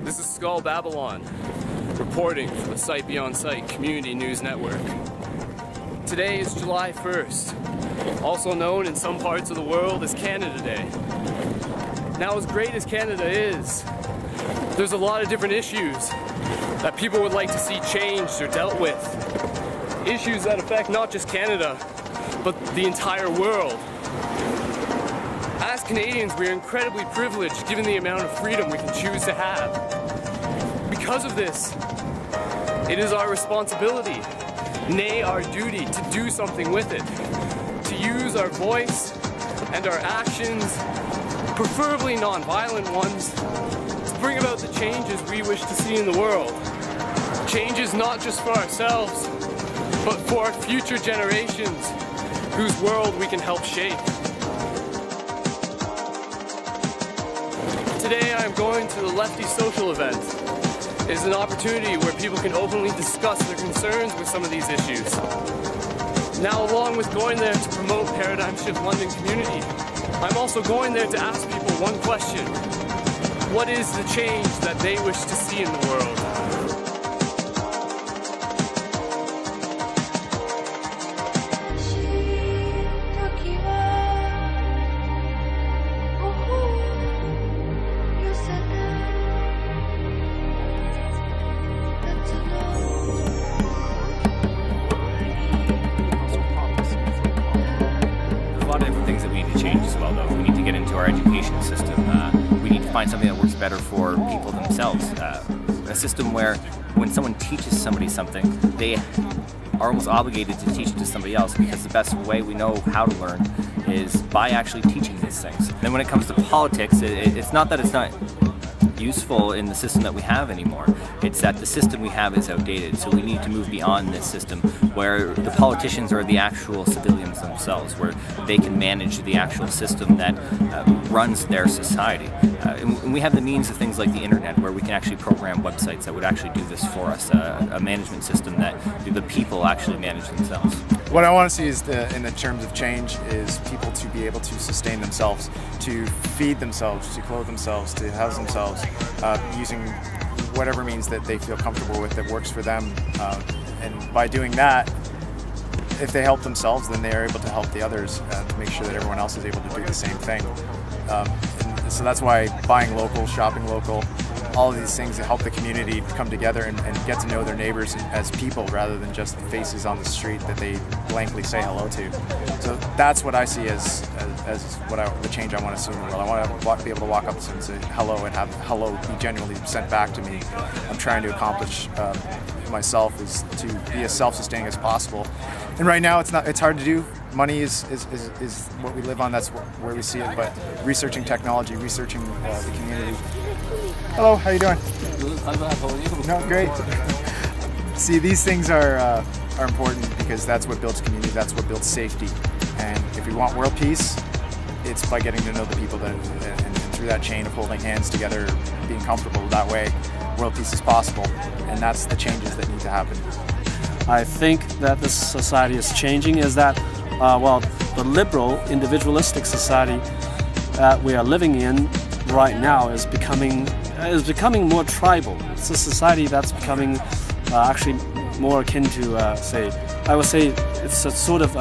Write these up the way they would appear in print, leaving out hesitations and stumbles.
This is Skull Babylon, reporting for the Sight Beyond Sight Community News Network. Today is July 1st, also known in some parts of the world as Canada Day. Now, as great as Canada is, there's a lot of different issues that people would like to see changed or dealt with. Issues that affect not just Canada, but the entire world. As Canadians, we are incredibly privileged given the amount of freedom we can choose to have. Because of this, it is our responsibility, nay, our duty, to do something with it. To use our voice and our actions, preferably non-violent ones, to bring about the changes we wish to see in the world. Changes not just for ourselves, but for our future generations, whose world we can help shape. Today I am going to the Lefty Social event. It is an opportunity where people can openly discuss their concerns with some of these issues. Now, along with going there to promote Paradigm Shift London community, I'm also going there to ask people one question. What is the change that they wish to see in the world? Things that we need to change as well, though. We need to get into our education system. We need to find something that works better for people themselves. A system where when someone teaches somebody something, they are almost obligated to teach it to somebody else, because the best way we know how to learn is by actually teaching these things. Then when it comes to politics, it's not that it's not useful in the system that we have anymore. It's that the system we have is outdated, so we need to move beyond this system where the politicians are the actual civilians themselves, where they can manage the actual system that runs their society. And we have the means of things like the internet, where we can actually program websites that would actually do this for us, a management system that the people actually manage themselves. What I want to see is, in the terms of change, is people to be able to sustain themselves, to feed themselves, to clothe themselves, to house themselves, using whatever means that they feel comfortable with, that works for them. And by doing that, if they help themselves, then they are able to help the others, to make sure that everyone else is able to do the same thing. And so that's why buying local, shopping local, all of these things that help the community come together and get to know their neighbors as people rather than just faces on the street that they blankly say hello to. So that's what I see as the change I want to see in the world. I want to be able to walk up to someone and say hello and have hello be genuinely sent back to me. I'm trying to accomplish myself is to be as self-sustaining as possible. And right now it's hard to do. Money is what we live on, that's where we see it, but researching technology, researching the community. Hello, how you doing? No, great. See, these things are important because that's what builds community, that's what builds safety. And if we want world peace, it's by getting to know the people and through that chain of holding hands together, being comfortable that way, world peace is possible. And that's the changes that need to happen. I think that this society is changing is that, well, the liberal, individualistic society that we are living in right now is becoming more tribal. It's a society that's becoming actually more akin to, I would say it's a sort of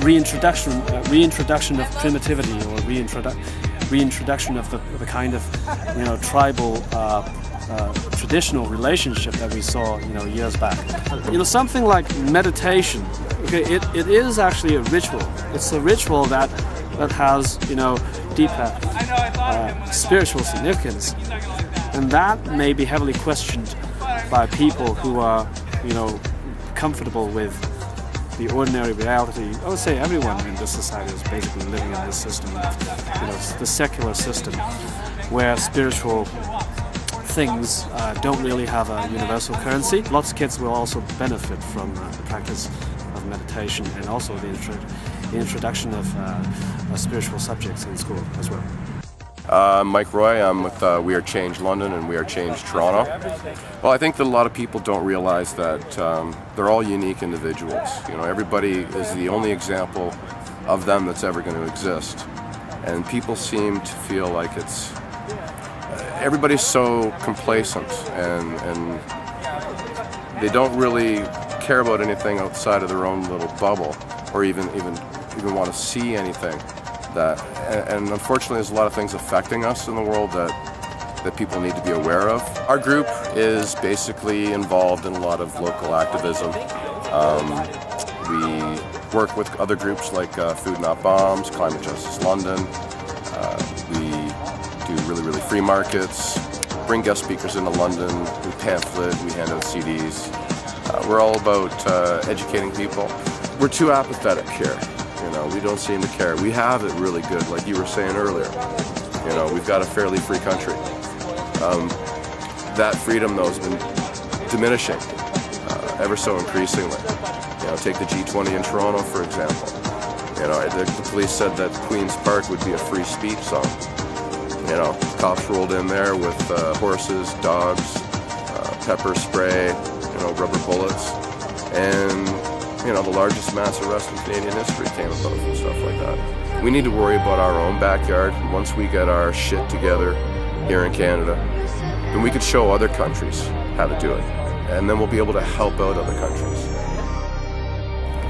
reintroduction of primitivity, or reintroduction of the kind of, tribal traditional relationship that we saw, years back. Something like meditation. Okay, it is actually a ritual. It's a ritual that has, deeper spiritual significance, and that may be heavily questioned by people who are, comfortable with the ordinary reality. I would say everyone in this society is basically living in this system, the secular system, where spiritual things don't really have a universal currency. Lots of kids will also benefit from the practice of meditation and also the introduction of spiritual subjects in school as well. I'm Mike Roy. I'm with We Are Change London and We Are Change Toronto. Well, I think that a lot of people don't realize that they're all unique individuals. Everybody is the only example of them that's ever going to exist. And people seem to feel like everybody's so complacent and they don't really care about anything outside of their own little bubble, or even want to see anything. And unfortunately, there's a lot of things affecting us in the world that people need to be aware of. Our group is basically involved in a lot of local activism. We work with other groups like Food Not Bombs, Climate Justice London. We do really free markets, bring guest speakers into London, we pamphlet, we hand out CDs. We're all about educating people. We're too apathetic here. You know, we don't seem to care. We have it really good, like you were saying earlier. You know, we've got a fairly free country. That freedom, though, has been diminishing ever so increasingly. You know, take the G20 in Toronto, for example. You know, the police said that Queen's Park would be a free speech zone. You know, cops rolled in there with horses, dogs, pepper spray, you know, rubber bullets, and you know, the largest mass arrest in Canadian history came about and stuff like that. We need to worry about our own backyard. Once we get our shit together here in Canada, then we could show other countries how to do it, and then we'll be able to help out other countries.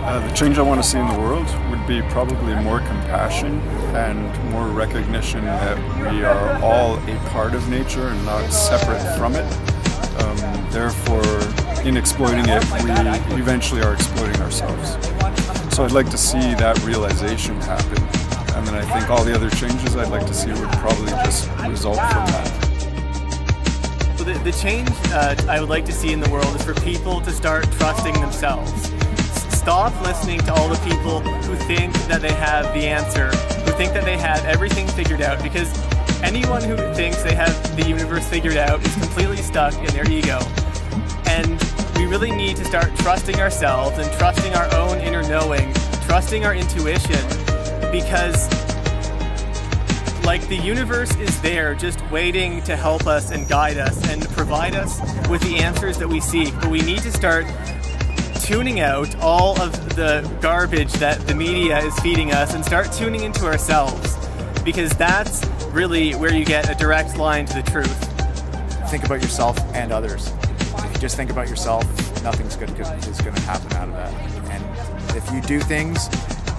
The change I want to see in the world would be probably more compassion and more recognition that we are all a part of nature and not separate from it. Therefore, in exploiting it, we eventually are exploiting ourselves. So I'd like to see that realization happen. And then I think all the other changes I'd like to see would probably just result from that. So the change I would like to see in the world is for people to start trusting themselves. Stop listening to all the people who think that they have the answer, who think that they have everything figured out, because anyone who thinks they have the universe figured out is completely stuck in their ego. And we really need to start trusting ourselves and trusting our own inner knowing, trusting our intuition, because like the universe is there just waiting to help us and guide us and provide us with the answers that we seek. But we need to start tuning out all of the garbage that the media is feeding us and start tuning into ourselves, because that's really where you get a direct line to the truth. Think about yourself and others. If you just think about yourself, nothing's good is going to happen out of that. And if you do things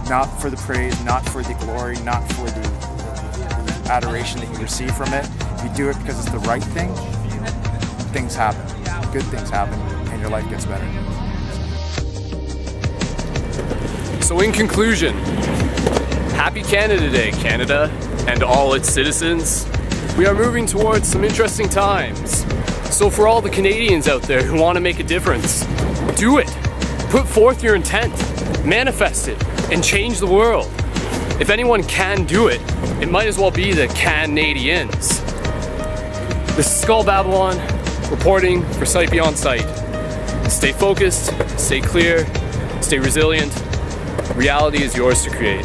not for the praise, not for the glory, not for the adoration that you receive from it, if you do it because it's the right thing, things happen. Good things happen, and your life gets better. So in conclusion, happy Canada Day, Canada, and all its citizens. We are moving towards some interesting times. So for all the Canadians out there who want to make a difference, do it. Put forth your intent, manifest it, and change the world. If anyone can do it, it might as well be the Canadians. This is Skull Babylon, reporting for Sight Beyond Sight. Stay focused, stay clear, stay resilient. Reality is yours to create.